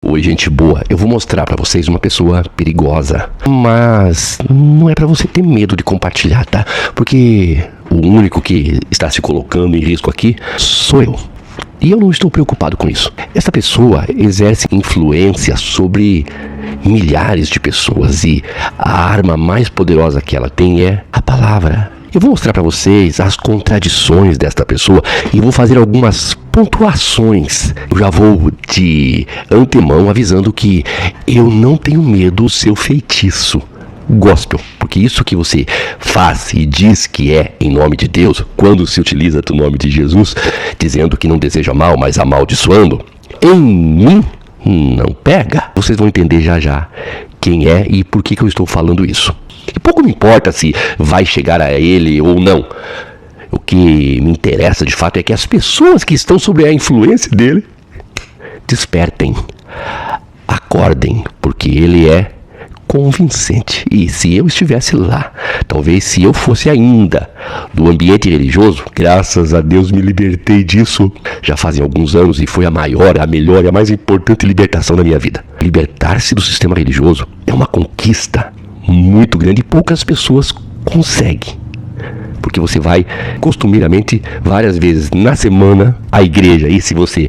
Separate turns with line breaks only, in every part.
Oi, gente boa, eu vou mostrar pra vocês uma pessoa perigosa, mas não é pra você ter medo de compartilhar, tá? Porque o único que está se colocando em risco aqui sou eu. E eu não estou preocupado com isso. Essa pessoa exerce influência sobre milhares de pessoas e a arma mais poderosa que ela tem é a palavra. Eu vou mostrar para vocês as contradições desta pessoa e vou fazer algumas pontuações. Eu já vou de antemão avisando que eu não tenho medo do seu feitiço gospel, porque isso que você faz e diz que é em nome de Deus, quando se utiliza do nome de Jesus, dizendo que não deseja mal, mas amaldiçoando, em mim não pega. Vocês vão entender já já quem é e por que eu estou falando isso. E pouco me importa se vai chegar a ele ou não. O que me interessa de fato é que as pessoas que estão sob a influência dele despertem, acordem, porque ele é convincente. E se eu estivesse lá, talvez se eu fosse ainda do ambiente religioso, graças a Deus me libertei disso já fazem alguns anos e foi a maior, a melhor e a mais importante libertação da minha vida. Libertar-se do sistema religioso é uma conquista muito grande e poucas pessoas conseguem. Porque você vai costumeiramente várias vezes na semana à igreja. E se você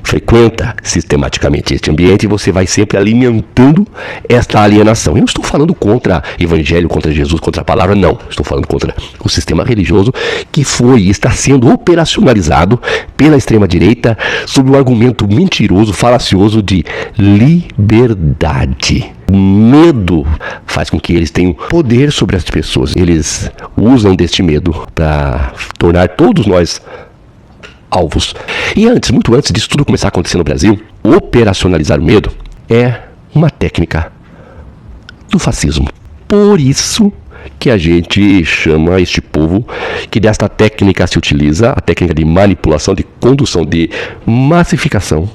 frequenta sistematicamente este ambiente, você vai sempre alimentando esta alienação. Eu não estou falando contra evangelho, contra Jesus, contra a palavra, não. Estou falando contra o sistema religioso que foi e está sendo operacionalizado pela extrema-direita sob o argumento mentiroso, falacioso de liberdade. O medo faz com que eles tenham poder sobre as pessoas. Eles usam deste medo para tornar todos nós alvos. E antes, muito antes disso tudo começar a acontecer no Brasil, operacionalizar o medo é uma técnica do fascismo. Por isso que a gente chama este povo que desta técnica se utiliza, a técnica de manipulação, de condução, de massificação.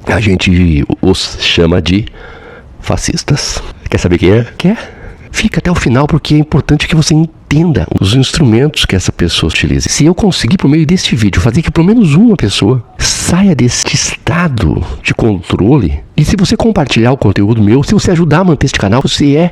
A gente os chama de fascistas. Quer saber quem é? Quer? Fica até o final porque é importante que você entenda os instrumentos que essa pessoa utiliza. Se eu conseguir por meio deste vídeo fazer que pelo menos uma pessoa saia deste estado de controle, e se você compartilhar o conteúdo meu, se você ajudar a manter este canal, você é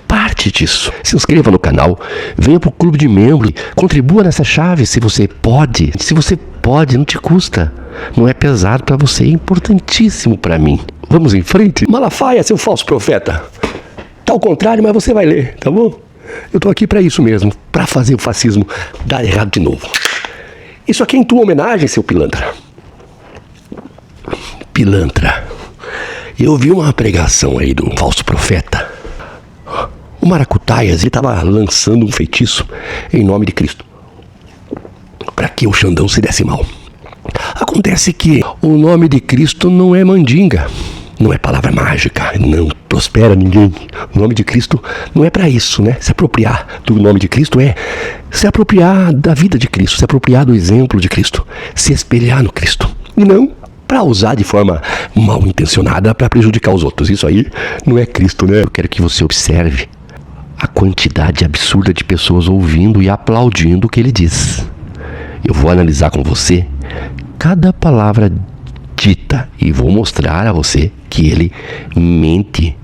parte disso. Se inscreva no canal, venha para o clube de membro, contribua nessa chave se você pode. Se você pode, não te custa. Não é pesado para você, é importantíssimo para mim. Vamos em frente? Malafaia, seu falso profeta. Tá ao contrário, mas você vai ler, tá bom? Eu tô aqui para isso mesmo, para fazer o fascismo dar errado de novo. Isso aqui é em tua homenagem, seu pilantra. Pilantra. Eu vi uma pregação aí do falso profeta. O Maracutaias, ele tava lançando um feitiço em nome de Cristo, para que o Xandão se desse mal. Acontece que o nome de Cristo não é mandinga, não é palavra mágica, não prospera ninguém. O nome de Cristo não é para isso, né? Se apropriar do nome de Cristo é se apropriar da vida de Cristo, se apropriar do exemplo de Cristo, se espelhar no Cristo. E não para usar de forma mal intencionada para prejudicar os outros. Isso aí não é Cristo, né? Eu quero que você observe a quantidade absurda de pessoas ouvindo e aplaudindo o que ele diz. Eu vou analisar com você cada palavra dita e vou mostrar a você que ele mente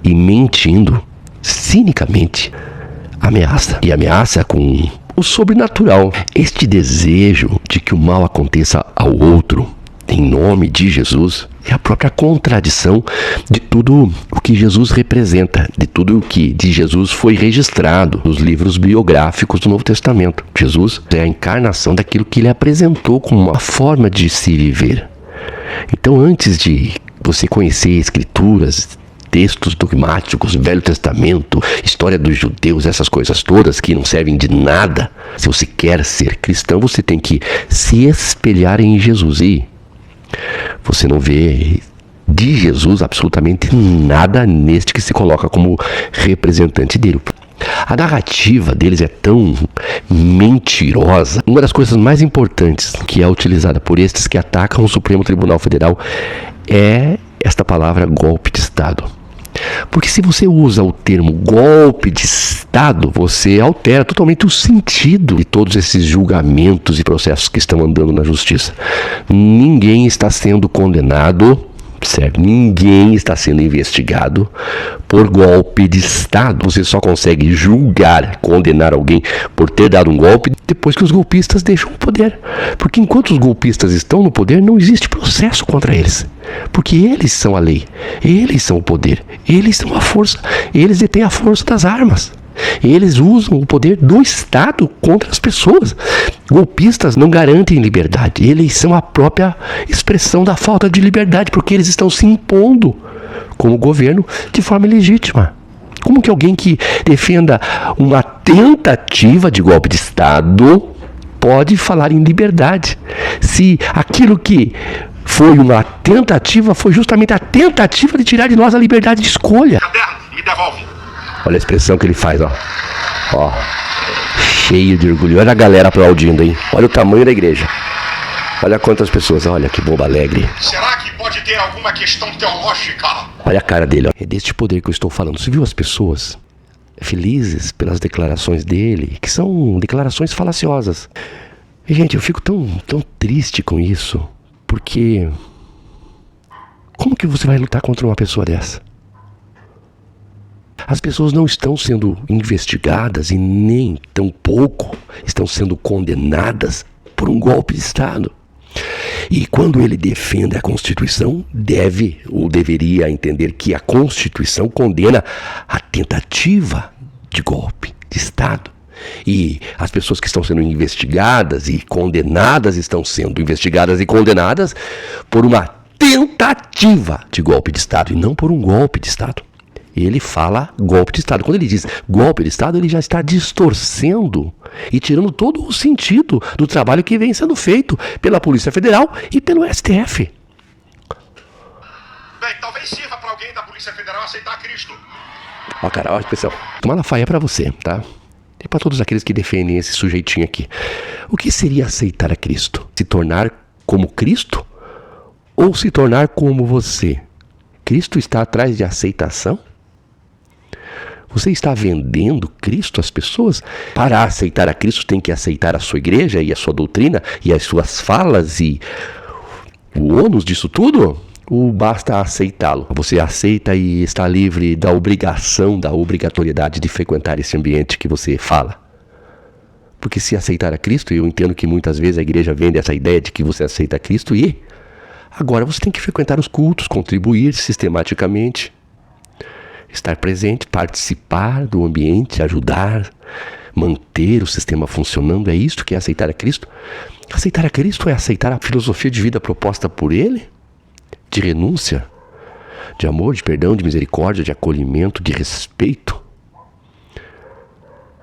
e, mentindo cinicamente, ameaça. E ameaça com o sobrenatural. Este desejo de que o mal aconteça ao outro em nome de Jesus é a própria contradição de tudo o que Jesus representa, de tudo o que de Jesus foi registrado nos livros biográficos do Novo Testamento. Jesus é a encarnação daquilo que ele apresentou como uma forma de se viver. Então, antes de você conhecer escrituras, textos dogmáticos, Velho Testamento, história dos judeus, essas coisas todas que não servem de nada, se você quer ser cristão, você tem que se espelhar em Jesus. E você não vê de Jesus absolutamente nada neste que se coloca como representante dele. A narrativa deles é tão mentirosa. Uma das coisas mais importantes que é utilizada por estes que atacam o Supremo Tribunal Federal é esta palavra golpe de Estado. Porque se você usa o termo golpe de Estado, você altera totalmente o sentido de todos esses julgamentos e processos que estão andando na justiça. Ninguém está sendo condenado Observe, ninguém está sendo investigado por golpe de Estado. Você só consegue julgar, condenar alguém por ter dado um golpe depois que os golpistas deixam o poder. Porque enquanto os golpistas estão no poder, não existe processo contra eles. Porque eles são a lei, eles são o poder, eles são a força, eles detêm a força das armas. Eles usam o poder do Estado contra as pessoas. Golpistas não garantem liberdade. Eles são a própria expressão da falta de liberdade, porque eles estão se impondo como governo de forma ilegítima. Como que alguém que defenda uma tentativa de golpe de Estado pode falar em liberdade? Se aquilo que foi uma tentativa foi justamente a tentativa de tirar de nós a liberdade de escolha.
Caderno, me devolve.
Olha a expressão que ele faz, ó. Ó. Cheio de orgulho. Olha a galera aplaudindo, hein? Olha o tamanho da igreja. Olha quantas pessoas. Olha que bobo alegre.
Será que pode ter alguma questão teológica?
Olha a cara dele, ó. É deste poder que eu estou falando. Você viu as pessoas felizes pelas declarações dele, que são declarações falaciosas. E, gente, eu fico tão triste com isso. Porque como que você vai lutar contra uma pessoa dessa? As pessoas não estão sendo investigadas e nem tampouco estão sendo condenadas por um golpe de Estado. E quando ele defende a Constituição, deve ou deveria entender que a Constituição condena a tentativa de golpe de Estado. E as pessoas que estão sendo investigadas e condenadas estão sendo investigadas e condenadas por uma tentativa de golpe de Estado e não por um golpe de Estado. Ele fala golpe de Estado. Quando ele diz golpe de Estado, ele já está distorcendo e tirando todo o sentido do trabalho que vem sendo feito pela Polícia Federal e pelo STF.
Bem, talvez sirva para alguém da Polícia Federal aceitar Cristo.
Ó, cara, ó a expressão. Malafaia é pra você, tá? E para todos aqueles que defendem esse sujeitinho aqui. O que seria aceitar a Cristo? Se tornar como Cristo ou se tornar como você? Cristo está atrás de aceitação? Você está vendendo Cristo às pessoas? Para aceitar a Cristo tem que aceitar a sua igreja e a sua doutrina e as suas falas e o ônus disso tudo? Ou basta aceitá-lo? Você aceita e está livre da obrigação, da obrigatoriedade de frequentar esse ambiente que você fala? Porque se aceitar a Cristo, eu entendo que muitas vezes a igreja vende essa ideia de que você aceita Cristo e agora você tem que frequentar os cultos, contribuir sistematicamente. Estar presente, participar do ambiente, ajudar, manter o sistema funcionando. É isto que é aceitar a Cristo? Aceitar a Cristo é aceitar a filosofia de vida proposta por Ele? De renúncia, de amor, de perdão, de misericórdia, de acolhimento, de respeito,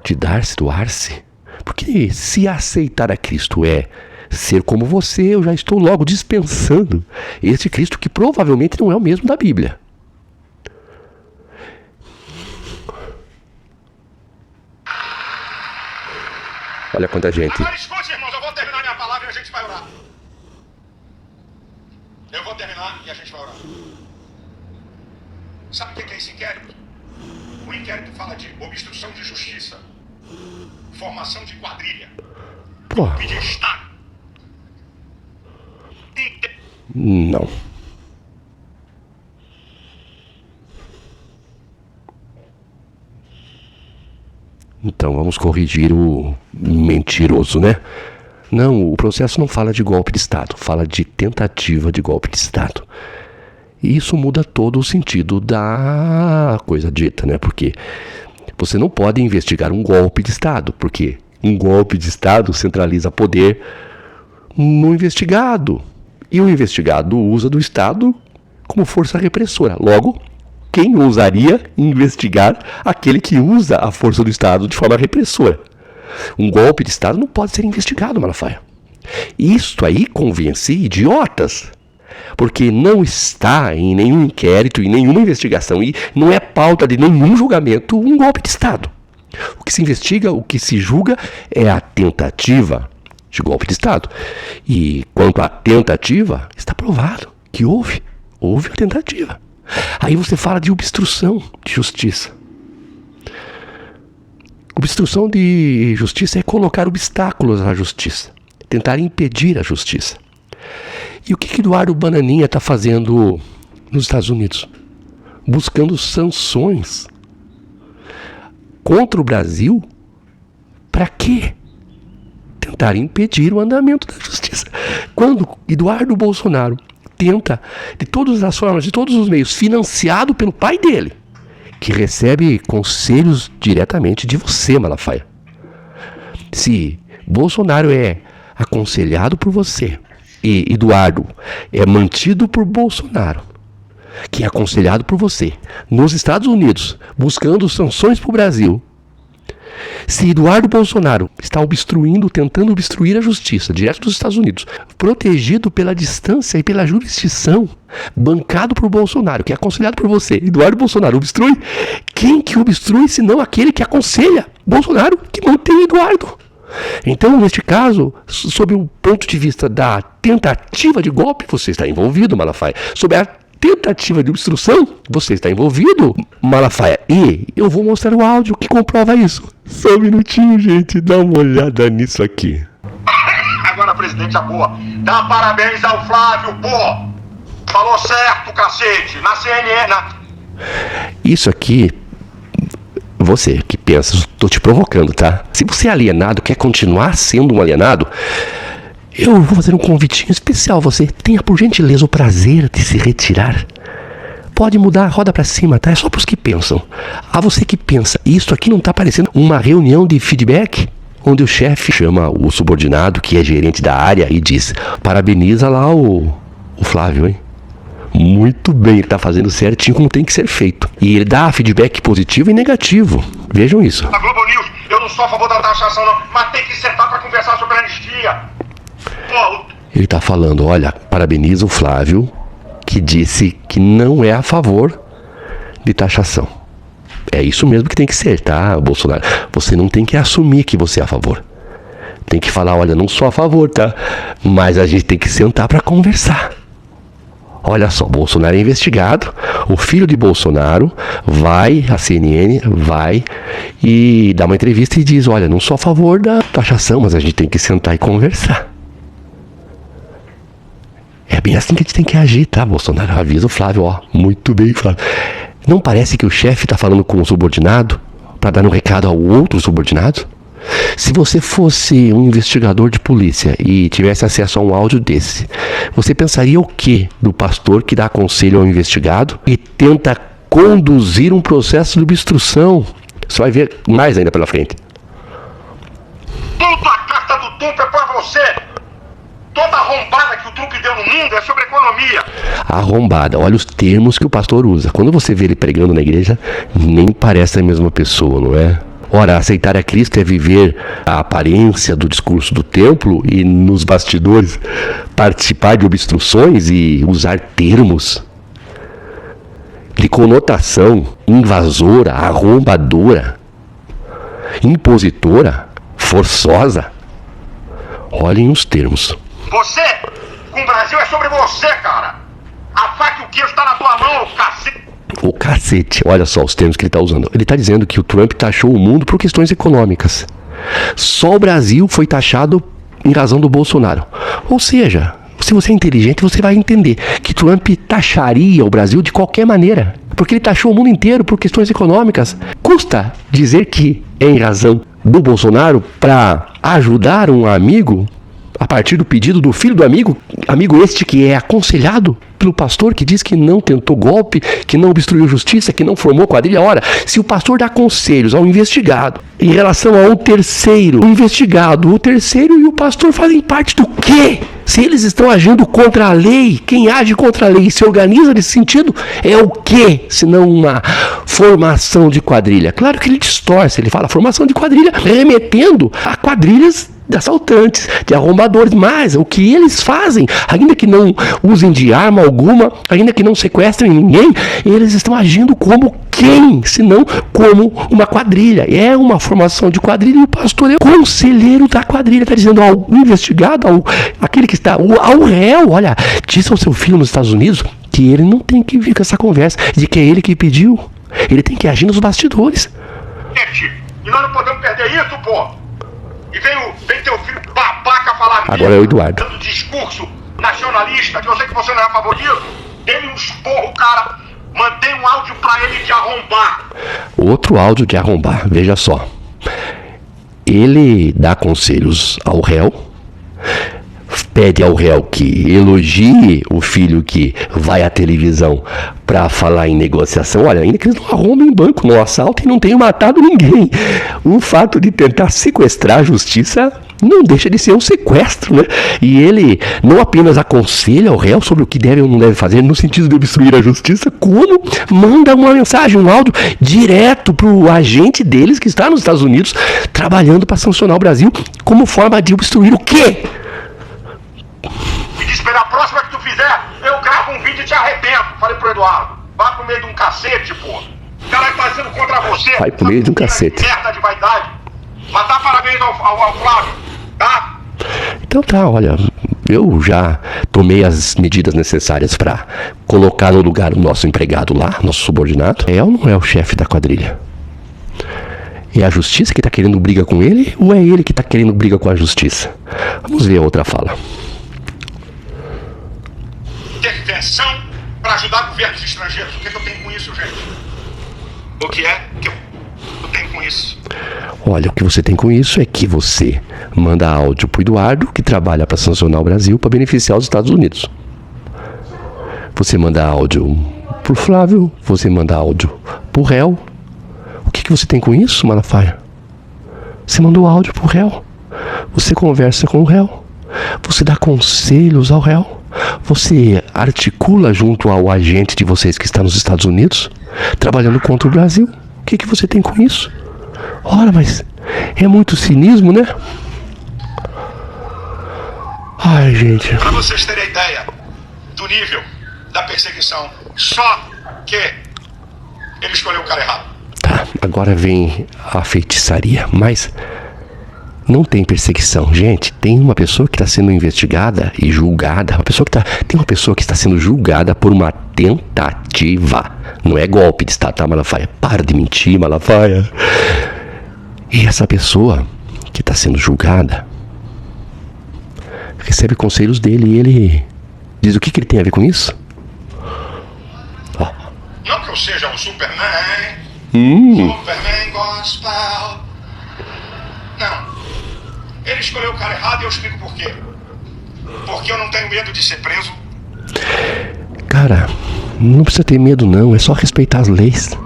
de dar-se, doar-se. Porque se aceitar a Cristo é ser como você, eu já estou logo dispensando este Cristo que provavelmente não é o mesmo da Bíblia. Olha quanta gente.
Agora escute, irmãos, eu vou terminar minha palavra e a gente vai orar. Eu vou terminar e a gente vai orar. Sabe o que é esse inquérito? O inquérito fala de obstrução de justiça, formação de quadrilha, golpe de Estado.
Não. Então vamos corrigir o mentiroso, né? Não, o processo não fala de golpe de Estado, fala de tentativa de golpe de Estado. E isso muda todo o sentido da coisa dita, né? Porque você não pode investigar um golpe de Estado, porque um golpe de Estado centraliza poder no investigado. E o investigado usa do Estado como força repressora. Logo, quem ousaria investigar aquele que usa a força do Estado de forma repressora? Um golpe de Estado não pode ser investigado, Malafaia. Isso aí convence idiotas, porque não está em nenhum inquérito, em nenhuma investigação, e não é pauta de nenhum julgamento um golpe de Estado. O que se investiga, o que se julga é a tentativa de golpe de Estado. E quanto à tentativa, está provado que houve a tentativa. Aí você fala de obstrução de justiça. Obstrução de justiça é colocar obstáculos à justiça, tentar impedir a justiça. E o que Eduardo Bananinha está fazendo nos Estados Unidos, buscando sanções contra o Brasil. Para quê? Tentar impedir o andamento da justiça. Quando Eduardo Bolsonaro tenta, de todas as formas, de todos os meios, financiado pelo pai dele, que recebe conselhos diretamente de você, Malafaia. Se Bolsonaro é aconselhado por você e Eduardo é mantido por Bolsonaro, que é aconselhado por você, nos Estados Unidos, buscando sanções para o Brasil, se Eduardo Bolsonaro está tentando obstruir a justiça direto dos Estados Unidos, protegido pela distância e pela jurisdição, bancado por Bolsonaro, que é aconselhado por você, Eduardo Bolsonaro obstrui, quem que obstrui senão aquele que aconselha Bolsonaro, que mantém Eduardo? Então, neste caso, sob o ponto de vista da tentativa de golpe, você está envolvido, Malafaia. Sob a tentativa de obstrução, você está envolvido, Malafaia. E eu vou mostrar o áudio que comprova isso. Só um minutinho, gente. Dá uma olhada nisso aqui.
Agora, presidente, a boa. Dá parabéns ao Flávio, pô. Falou certo, cacete. Na CNN.
Isso aqui, você que pensa, estou te provocando, tá? Se você é alienado, quer continuar sendo um alienado, eu vou fazer um convitinho especial a você. Tenha, por gentileza, o prazer de se retirar. Pode mudar, roda pra cima, tá? É só pros que pensam. A você que pensa, isso aqui não tá parecendo uma reunião de feedback? Onde o chefe chama o subordinado, que é gerente da área, e diz: parabeniza lá o Flávio, hein? Muito bem, ele tá fazendo certinho como tem que ser feito. E ele dá feedback positivo e negativo. Vejam isso.
A Globo News, eu não sou a favor da taxação não, mas tem que sentar pra conversar sobre a anistia.
Ele tá falando: olha, parabeniza o Flávio, que disse que não é a favor de taxação. É isso mesmo que tem que ser, tá, Bolsonaro? Você não tem que assumir que você é a favor. Tem que falar: olha, não sou a favor, tá? Mas a gente tem que sentar pra conversar. Olha só, Bolsonaro é investigado, o filho de Bolsonaro vai, a CNN vai e dá uma entrevista e diz: olha, não sou a favor da taxação, mas a gente tem que sentar e conversar. É bem assim que a gente tem que agir, tá, Bolsonaro? Avisa o Flávio, ó, muito bem, Flávio. Não parece que o chefe tá falando com o subordinado para dar um recado ao outro subordinado? Se você fosse um investigador de polícia e tivesse acesso a um áudio desse, você pensaria o que do pastor que dá conselho ao investigado e tenta conduzir um processo de obstrução? Você vai ver mais ainda pela frente.
Tudo a carta do Trump é pra você. Toda arrombada que o Trump deu no mundo é sobre economia.
Arrombada, olha os termos que o pastor usa. Quando você vê ele pregando na igreja, nem parece a mesma pessoa, não é? Ora, aceitar a Cristo é viver a aparência do discurso do templo e nos bastidores participar de obstruções e usar termos de conotação invasora, arrombadora, impositora, forçosa. Olhem os termos.
Você, com o Brasil, é sobre você, cara. A faca e o queijo tá na tua mão, cacete.
O cacete, olha só os termos que ele está usando. Ele está dizendo que o Trump taxou o mundo por questões econômicas. Só o Brasil foi taxado em razão do Bolsonaro. Ou seja, se você é inteligente, você vai entender que Trump taxaria o Brasil de qualquer maneira, porque ele taxou o mundo inteiro por questões econômicas. Custa dizer que é em razão do Bolsonaro para ajudar um amigo a partir do pedido do filho do amigo este que é aconselhado pelo pastor, que diz que não tentou golpe, que não obstruiu justiça, que não formou quadrilha. Ora, se o pastor dá conselhos ao investigado em relação a um terceiro, o investigado, o terceiro e o pastor fazem parte do quê? Se eles estão agindo contra a lei, quem age contra a lei e se organiza nesse sentido é o quê? Se não uma formação de quadrilha. Claro que ele distorce, ele fala formação de quadrilha remetendo a quadrilhas de assaltantes, de arrombadores, mas o que eles fazem, ainda que não usem de arma alguma, ainda que não sequestrem ninguém, eles estão agindo como quem? Se não como uma quadrilha. É uma formação de quadrilha e o pastor é o conselheiro da quadrilha, está dizendo ao investigado, aquele que está, ao réu, olha, disse ao seu filho nos Estados Unidos que ele não tem que vir com essa conversa de que é ele que pediu, ele tem que agir nos bastidores.
E nós não podemos perder isso, pô! E vem teu filho babaca falar
agora é o Eduardo.
dando discurso nacionalista, que eu sei que você não é a favor disso. Dê-lhe um esporro, cara. Mandei um áudio pra ele de arrombar.
Outro áudio de arrombar, veja só. Ele dá conselhos ao réu, pede ao réu que elogie o filho que vai à televisão para falar em negociação. Olha, ainda que eles não arrombem banco, não assaltem, não tenham matado ninguém. O fato de tentar sequestrar a justiça não deixa de ser um sequestro, né? E ele não apenas aconselha o réu sobre o que deve ou não deve fazer no sentido de obstruir a justiça, como manda uma mensagem, um áudio direto para o agente deles que está nos Estados Unidos trabalhando para sancionar o Brasil como forma de obstruir o quê?
E diz pra ele, a próxima que tu fizer, eu gravo um vídeo e te arrebento. Falei pro Eduardo, vá pro meio de um cacete, pô. O cara tá sendo contra você.
Vai pro meio de um cacete.
Merda de vaidade. Mas dá parabéns ao Flávio, tá?
Então tá, olha, eu já tomei as medidas necessárias para colocar no lugar o nosso empregado lá, nosso subordinado. É ou não é o chefe da quadrilha? É a justiça que tá querendo briga com ele ou é ele que tá querendo briga com a justiça? Vamos ver a outra fala.
Intervenção para ajudar governos estrangeiros. O que eu tenho com isso, gente? O que é que eu tenho com isso?
Olha, o que você tem com isso é que você manda áudio pro Eduardo, que trabalha para sancionar o Brasil para beneficiar os Estados Unidos. Você manda áudio pro Flávio, você manda áudio pro réu. O que você tem com isso, Malafaia? Você mandou áudio pro réu. Você conversa com o réu. Você dá conselhos ao réu. Você articula junto ao agente de vocês que está nos Estados Unidos, trabalhando contra o Brasil. O que você tem com isso? Ora, mas é muito cinismo, né? Ai, gente.
Para vocês terem ideia do nível da perseguição, só que ele escolheu o cara errado.
Tá, agora vem a feitiçaria, mas não tem perseguição, gente. Tem uma pessoa que está sendo investigada e julgada. Tem uma pessoa que está sendo julgada por uma tentativa. Não é golpe de Estado, tá, Malafaia? Para de mentir, Malafaia. E essa pessoa que está sendo julgada recebe conselhos dele e ele diz o que ele tem a ver com isso? Ó.
Não que eu seja um Superman. Superman Gospel. Não. Ele escolheu o cara errado e eu explico por quê. Porque eu não tenho medo de ser preso.
Cara, não precisa ter medo não, é só respeitar as leis.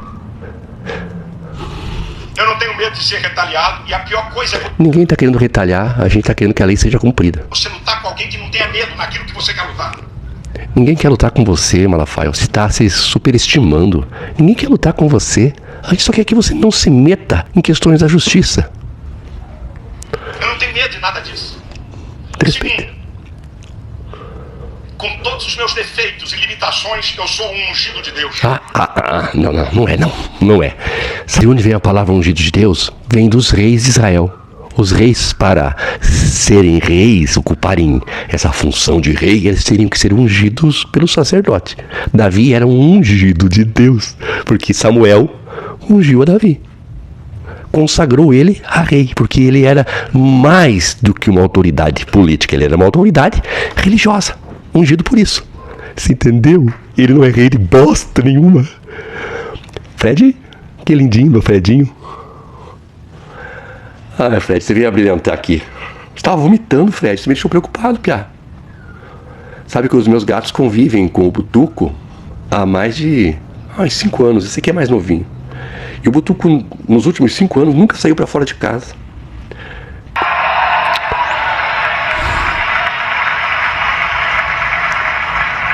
Eu não tenho medo de ser retaliado e a pior coisa é
Ninguém tá querendo retalhar, a gente tá querendo que a lei seja cumprida.
você lutar com alguém que não tenha medo naquilo que você quer lutar.
Ninguém quer lutar com você, Malafaia, você tá se superestimando. Ninguém quer lutar com você, a gente só quer que você não se meta em questões da justiça.
Eu não tenho medo de nada disso.
Respeita.
Segundo, com todos os meus defeitos e limitações, eu sou um ungido de Deus.
Não é. Sabe de onde vem a palavra ungido de Deus? Vem dos reis de Israel. Os reis, para serem reis, ocuparem essa função de rei, eles teriam que ser ungidos pelo sacerdote. Davi era um ungido de Deus, porque Samuel ungiu a Davi. Consagrou ele a rei, porque ele era mais do que uma autoridade política, ele era uma autoridade religiosa, ungido por isso. Você entendeu? Ele não é rei de bosta nenhuma. Fred, que lindinho, meu Fredinho. Ah, Fred, você veio abrilhantar aqui. Você estava vomitando, Fred, você me deixou preocupado, piá. Sabe que os meus gatos convivem com o Butuco há mais de 5 anos, esse aqui é mais novinho. E o Butuco, nos últimos 5 anos, nunca saiu pra fora de casa.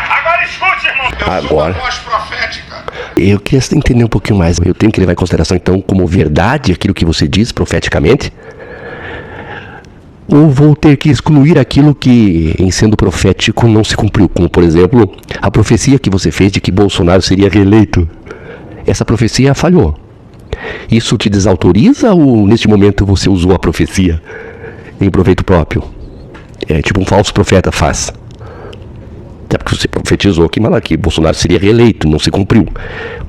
Agora escute, irmão. Eu sou uma voz profética.
Eu queria entender um pouquinho mais. Eu tenho que levar em consideração, então, como verdade aquilo que você diz profeticamente? Ou vou ter que excluir aquilo que, em sendo profético, não se cumpriu? Como, por exemplo, a profecia que você fez de que Bolsonaro seria reeleito. Essa profecia falhou. Isso te desautoriza ou neste momento você usou a profecia em proveito próprio? É tipo um falso profeta faz. Até porque você profetizou que Bolsonaro seria reeleito, não se cumpriu.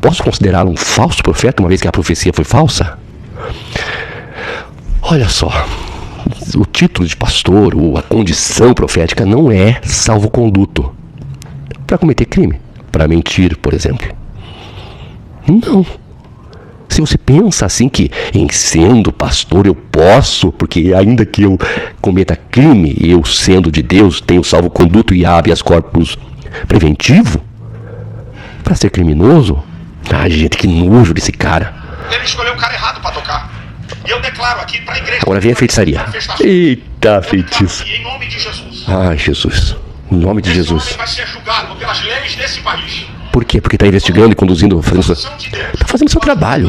Posso considerá-lo um falso profeta, uma vez que a profecia foi falsa? Olha só, o título de pastor ou a condição profética não é salvo-conduto para cometer crime. para mentir, por exemplo. Não. Se você pensa assim que em sendo pastor eu posso, porque ainda que eu cometa crime, eu sendo de Deus tenho salvo-conduto e habeas corpus preventivo para ser criminoso? Ai, gente, que nojo desse cara.
Ele escolheu o cara errado para tocar. E eu declaro aqui para a igreja.
Agora vem a feitiçaria. Eita, feitiço.
E em nome de Jesus.
Ai, Jesus. Em nome de Jesus.
Esse homem vai ser julgado pelas leis desse país.
Por quê? Porque está investigando e conduzindo, tá fazendo seu trabalho.